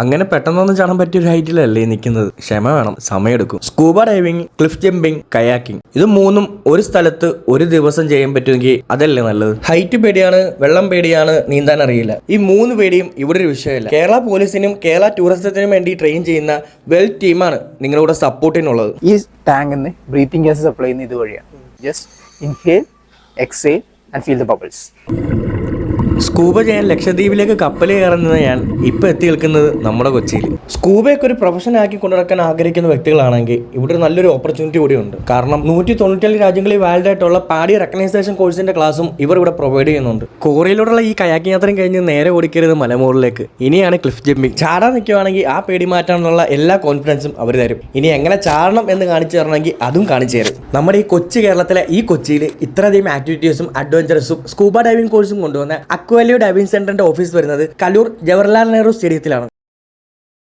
അങ്ങനെ പെട്ടെന്നൊന്നും ചാടാൻ പറ്റിയ ഒരു ഹൈറ്റിലല്ലേ നിൽക്കുന്നത്. ക്ഷമ വേണം, സമയമെടുക്കും. Scuba diving, cliff jumping, kayaking, ഇത് മൂന്നും ഒരു സ്ഥലത്ത് ഒരു ദിവസം ചെയ്യാൻ പറ്റുമെങ്കിൽ അതല്ലേ നല്ലത്. ഹൈറ്റ് പേടിയാണ്, വെള്ളം പേടിയാണ്, നീന്താൻ അറിയില്ല. ഈ മൂന്ന് പേടിയും ഇവിടെ ഒരു വിഷയമല്ല. കേരള പോലീസിനും കേരള ടൂറിസത്തിനും വേണ്ടി ട്രെയിൻ ചെയ്യുന്ന വെൽ ടീമാണ് നിങ്ങളുടെ സപ്പോർട്ടിനുള്ളത്. ഈ ടാങ്കിന് ബ്രീത്തിങ് ഗ്യാസ് സപ്ലൈ ചെയ്യുന്ന ഇതുവഴിയാണ്. Just inhale, exhale and feel the bubbles. Scuba ചെയ്യാൻ ലക്ഷദ്വീപിലേക്ക് കപ്പൽ കയറുന്നത് ഞാൻ ഇപ്പോൾ എത്തി നിൽക്കുന്നത് നമ്മുടെ കൊച്ചിയിൽ. സ്കൂബയൊക്കെ ഒരു പ്രൊഫഷൻ ആക്കി കൊണ്ടുനടക്കാൻ ആഗ്രഹിക്കുന്ന വ്യക്തികളാണെങ്കിൽ ഇവിടെ നല്ലൊരു ഓപ്പർച്യൂണിറ്റി കൂടിയുണ്ട്. കാരണം 197 രാജ്യങ്ങളിൽ വാലിഡ് ആയിട്ടുള്ള പാഡി റെക്കഗ്നൈസേഷൻ കോഴ്സിന്റെ ക്ലാസ്സും ഇവർ ഇവിടെ പ്രൊവൈഡ് ചെയ്യുന്നുണ്ട്. കോറിയയിലൂടെയുള്ള ഈ കയാക്കിംഗ് യാത്രയും കഴിഞ്ഞ് നേരെ ഓടിക്കരുത് മലമുകളിലേക്ക്. ഇനിയാണ് ക്ലിഫ് ജമ്പിംഗ്. ചാടാൻ നിൽക്കുവാണെങ്കിൽ ആ പേടി മാറ്റാനുള്ള എല്ലാ കോൺഫിഡൻസും അവർ തരും. ഇനി എങ്ങനെ ചാടണം എന്ന് കാണിച്ചു തരണമെങ്കിൽ അതും കാണിച്ചു തരും. നമ്മുടെ ഈ കൊച്ചു കേരളത്തിലെ ഈ കൊച്ചിയിൽ ഇത്രയധികം ആക്ടിവിറ്റീസും അഡ്വഞ്ചറസും സ്കൂബ ഡൈവിംഗ് കോഴ്സും കൊണ്ടുവന്ന അക്വാലിയോ ഡൈവിംഗ് സെന്ററിന്റെ ഓഫീസ് വരുന്നത് കലൂർ ജവഹർലാൽ നെഹ്റു സ്റ്റേഡിയത്തിലാണ്.